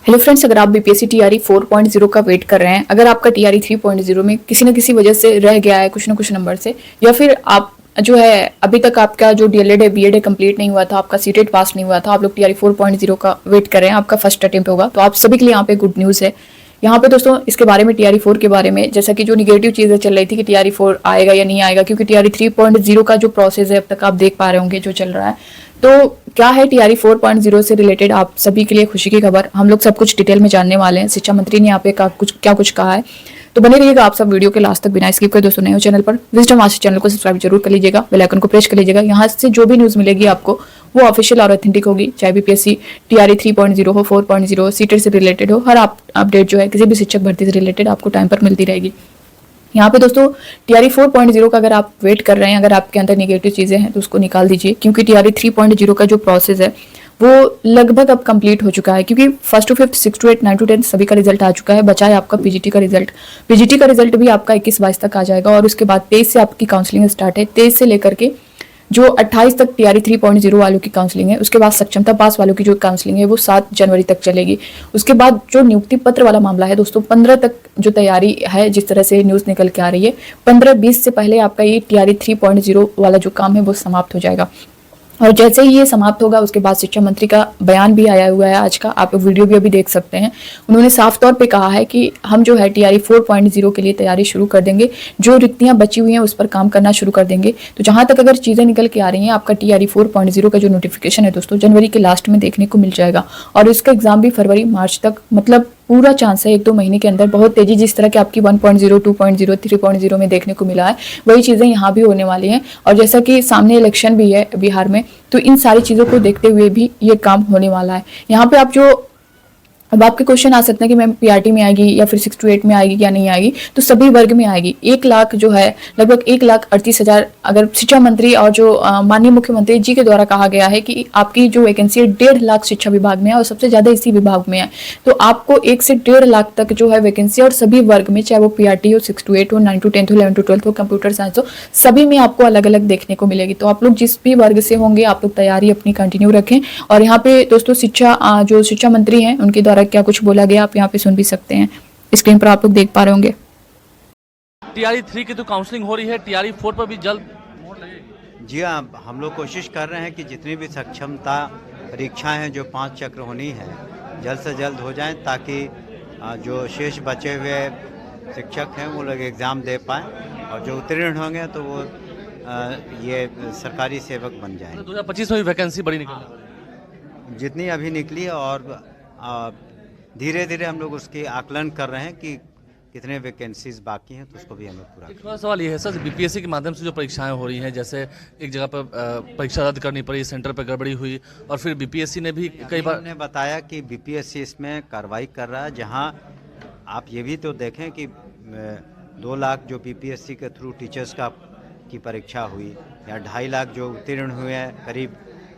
Hello friends, अगर आप BPSC TRE 4.0 का वेट कर रहे हैं, अगर आपका टीआरई 3.0 में किसी न किसी वजह से रह गया है कुछ न कुछ नंबर से, या फिर आप जो है अभी तक आपका जो डीएलएड है बीएड है कंप्लीट नहीं हुआ था, आपका सीटेट पास नहीं हुआ था, आप लोग टीआरई 4.0 का वेट कर रहे हैं, आपका फर्स्ट अटेम्प्ट होगा, तो आप सभी के लिए यहाँ पे गुड न्यूज़ है। यहाँ पे दोस्तों इसके बारे में टीआरई 4 के बारे में, जैसा कि जो निगेटिव चीज़ें चल रही थी कि टीआरई 4 आएगा या नहीं आएगा, क्योंकि टीआरई 3.0 का जो प्रोसेस है अब तक आप देख पा रहे होंगे जो चल रहा है। तो क्या है टीआरई 4.0 से रिलेटेड आप सभी के लिए खुशी की खबर, हम लोग सब कुछ डिटेल में जानने वाले हैं। शिक्षा मंत्री ने यहाँ पे क्या कुछ कहा है, तो बने रहिएगा आप सब वीडियो के लास्ट तक बिना स्किप करे। दोस्तों नए हो चैनल पर, विजडम आज चैनल को सब्सक्राइब जरूर कर लीजिएगा, बेल आइकन को प्रेस कर लीजिएगा। यहाँ से जो भी न्यूज़ मिलेगी आपको वो ऑफिशियल और ऑथेंटिक होगी, चाहे बीपीएससी टीआरई 3.0 हो, 4.0 सीटेट से रिलेटेड हो, हर अपडेट जो है किसी भी शिक्षक भर्ती से रिलेटेड आपको टाइम पर मिलती रहेगी। यहाँ पे दोस्तों टीआरई 4.0 का अगर आप वेट कर रहे हैं, अगर आपके अंदर निगेटिव चीज़ें हैं तो उसको निकाल दीजिए, क्योंकि टीआरई 3.0 का जो प्रोसेस है वो लगभग अब कंप्लीट हो चुका है, क्योंकि first to fifth, six to eight, 9 to 10 सभी का रिजल्ट आ चुका है। बचा है आपका पीजीटी का रिजल्ट। पीजीटी का रिजल्ट भी आपका 21-22 तक आ जाएगा, और उसके बाद 23 से आपकी काउंसलिंग स्टार्ट है। 23 से लेकर के जो 28 तक टीआरई 3.0 वालों की काउंसलिंग है, उसके बाद सक्षमता पास वालों की जो काउंसलिंग है वो 7 जनवरी तक चलेगी। उसके बाद जो नियुक्ति पत्र वाला मामला है दोस्तों, 15 तक जो तैयारी है, जिस तरह से न्यूज़ निकल के आ रही है, 15-20 से पहले आपका ये टीआरई 3.0 वाला जो काम है वो समाप्त हो जाएगा। और जैसे ही ये समाप्त होगा उसके बाद शिक्षा मंत्री का बयान भी आया हुआ है आज का, आप वीडियो भी अभी देख सकते हैं। उन्होंने साफ तौर पे कहा है कि हम जो है टीआरई 4.0 के लिए तैयारी शुरू कर देंगे, जो रिक्तियां बची हुई हैं उस पर काम करना शुरू कर देंगे। तो जहां तक अगर चीज़ें निकल के आ रही हैं, आपका टीआरई 4.0 का जो नोटिफिकेशन है दोस्तों जनवरी के लास्ट में देखने को मिल जाएगा, और इसका एग्जाम भी फरवरी मार्च तक, मतलब पूरा चांस है 1-2 महीने के अंदर। बहुत तेजी जिस तरह की आपकी 1.0, 2.0, 3.0 में देखने को मिला है, वही चीज़ें यहाँ भी होने वाली हैं। और जैसा कि सामने इलेक्शन भी है बिहार में, तो इन सारी चीज़ों को देखते हुए भी ये काम होने वाला है। यहाँ पे आप जो अब आपके क्वेश्चन आ सकते हैं कि मैम पीआरटी में आएगी या फिर 6 to 8 में आएगी या नहीं आएगी, तो सभी वर्ग में आएगी। 1 लाख जो है, लगभग 1,38,000, अगर शिक्षा मंत्री और जो माननीय मुख्यमंत्री जी के द्वारा कहा गया है कि आपकी जो वैकेंसी है 1.5 लाख शिक्षा विभाग में है, और सबसे ज़्यादा इसी विभाग में है। तो आपको 1 से 1.5 लाख तक जो है वैकेंसी, और सभी वर्ग में, चाहे वो पीआरटी हो, 6 to 8 हो, 9 to 10 हो, 11 to 12 हो, कंप्यूटर साइंस हो, सभी में आपको अलग अलग देखने को मिलेगी। तो आप लोग जिस भी वर्ग से होंगे, आप लोग तैयारी अपनी कंटिन्यू रखें। और यहाँ पे दोस्तों जो शिक्षा मंत्री हैं उनके द्वारा क्या कुछ बोला गया आप यहाँ पे सुन भी सकते हैं, स्क्रीन पर आप लोग देख पा रहे होंगे। टीआरई 3 की तो काउंसलिंग हो रही है, टीआरई 4 पर भी जल्द। जी हाँ, हम लोग कोशिश कर रहे हैं कि जितनी भी सक्षमता परीक्षाएं हैं जो 5 चक्र होनी है, जल्द से जल्द हो जाएं, ताकि जो शेष बचे हुए शिक्षक हैं वो लोग एग्ज़ाम दे पाएँ, और जो उत्तीर्ण होंगे तो वो ये सरकारी सेवक बन जाएं। 2025 में भी वैकेंसी बड़ी निकली, जितनी अभी निकली है, और धीरे धीरे हम लोग उसकी आकलन कर रहे हैं कि कितने वैकेंसीज बाकी हैं, तो उसको भी हमें पूरा। एक सवाल ये है सर, बीपीएससी के माध्यम से जो परीक्षाएं हो रही हैं, जैसे एक जगह पर परीक्षा रद्द करनी पड़ी, सेंटर पर गड़बड़ी हुई, और फिर बीपीएससी ने भी कई बार ने बताया कि बीपीएससी इसमें कार्रवाई कर रहा है। जहां आप ये भी तो देखें कि 2 लाख जो बीपीएससी के थ्रू टीचर्स की परीक्षा हुई, या 2.5 लाख जो उत्तीर्ण हुए हैं करीब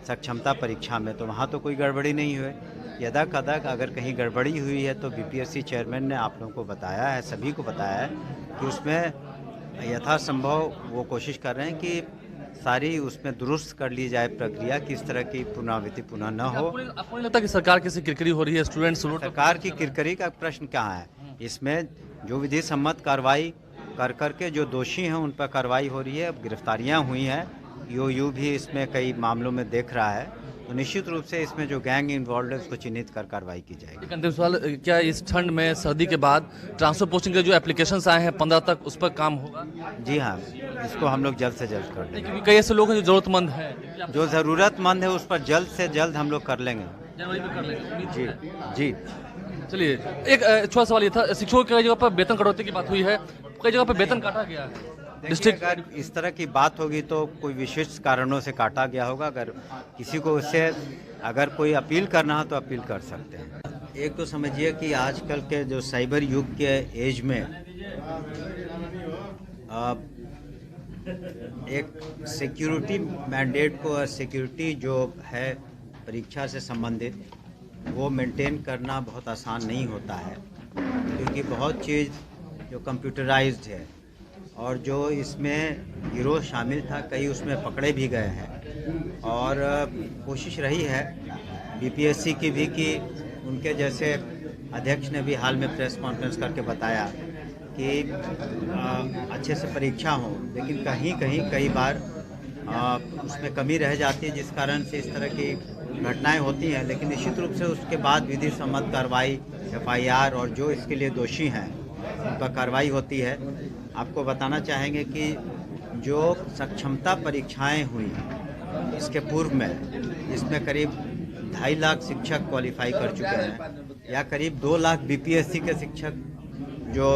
सक्षमता परीक्षा में, तो वहाँ तो कोई गड़बड़ी नहीं हुई। यदा कदा अगर कहीं गड़बड़ी हुई है तो बीपीएससी चेयरमैन ने आप लोगों को बताया है, सभी को बताया है कि उसमें यथासंभव वो कोशिश कर रहे हैं कि सारी उसमें दुरुस्त कर ली जाए प्रक्रिया, किस तरह की पुनरावृत्ति पुनः न हो। आपको नहीं लगता कि सरकार किसी किरकिरी हो रही है? स्टूडेंट्स सरकार की किरकिरी का प्रश्न कहाँ है? इसमें जो विधि सम्मत कार्रवाई कर करके जो दोषी हैं उन पर कार्रवाई हो रही है, गिरफ्तारियाँ हुई हैं, यूयू भी इसमें कई मामलों में देख रहा है, तो निश्चित रूप से इसमें जो गैंग इन्वॉल्व है उसको चिन्हित कर कार्रवाई की जाएगी। एक अंतिम सवाल, क्या इस ठंड में, सर्दी के बाद ट्रांसफर पोस्टिंग के जो एप्लीकेशंस आए हैं 15 तक, उस पर काम होगा? जी हाँ, इसको हम लोग जल्द से जल्द कर लेंगे। क्योंकि कई ऐसे लोग हैं जो ज़रूरतमंद हैं, जो ज़रूरतमंद है उस पर जल्द से जल्द हम लोग कर लेंगे। जनवरी में कर लेंगे। जी जी। चलिए, एक छोटा सवाल ये था, शिक्षकों की कई जगह पर वेतन कटौती की बात हुई है, कई जगह पर वेतन काटा गया है। डिस्ट्रिक्ट, अगर इस तरह की बात होगी तो कोई विशिष्ट कारणों से काटा गया होगा। अगर किसी को उससे अगर कोई अपील करना हो तो अपील कर सकते हैं। एक तो समझिए कि आजकल के जो साइबर युग के एज में एक सिक्योरिटी मैंडेट को, और सिक्योरिटी जो है परीक्षा से संबंधित, वो मेंटेन करना बहुत आसान नहीं होता है, क्योंकि बहुत चीज़ जो कंप्यूटराइज्ड है, और जो इसमें गिरोह शामिल था कई उसमें पकड़े भी गए हैं। और कोशिश रही है बीपीएससी की भी कि उनके जैसे अध्यक्ष ने भी हाल में प्रेस कॉन्फ्रेंस करके बताया कि अच्छे से परीक्षा हो, लेकिन कहीं कहीं कई बार उसमें कमी रह जाती है, जिस कारण से इस तरह की घटनाएं होती हैं। लेकिन निश्चित रूप से उसके बाद विधि सम्मत कार्रवाई, FIR और जो इसके लिए दोषी हैं उन पर कार्रवाई होती है। आपको बताना चाहेंगे कि जो सक्षमता परीक्षाएं हुई इसके पूर्व में, जिसमें करीब 2.5 लाख शिक्षक क्वालिफाई कर चुके हैं या करीब 2 लाख BPSC के शिक्षक जो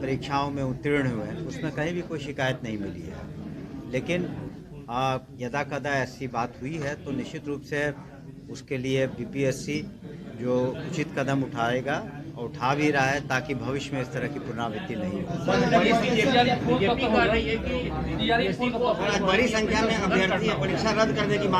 परीक्षाओं में उत्तीर्ण हुए हैं, उसमें कहीं भी कोई शिकायत नहीं मिली है। लेकिन यदा कदा ऐसी बात हुई है तो निश्चित रूप से उसके लिए BPSC जो उचित कदम उठाएगा और उठा भी रहा है, ताकि भविष्य में इस तरह की पुनरावृत्ति नहीं हो। बड़ी संख्या में अभ्यर्थी परीक्षा रद्द करने की मांग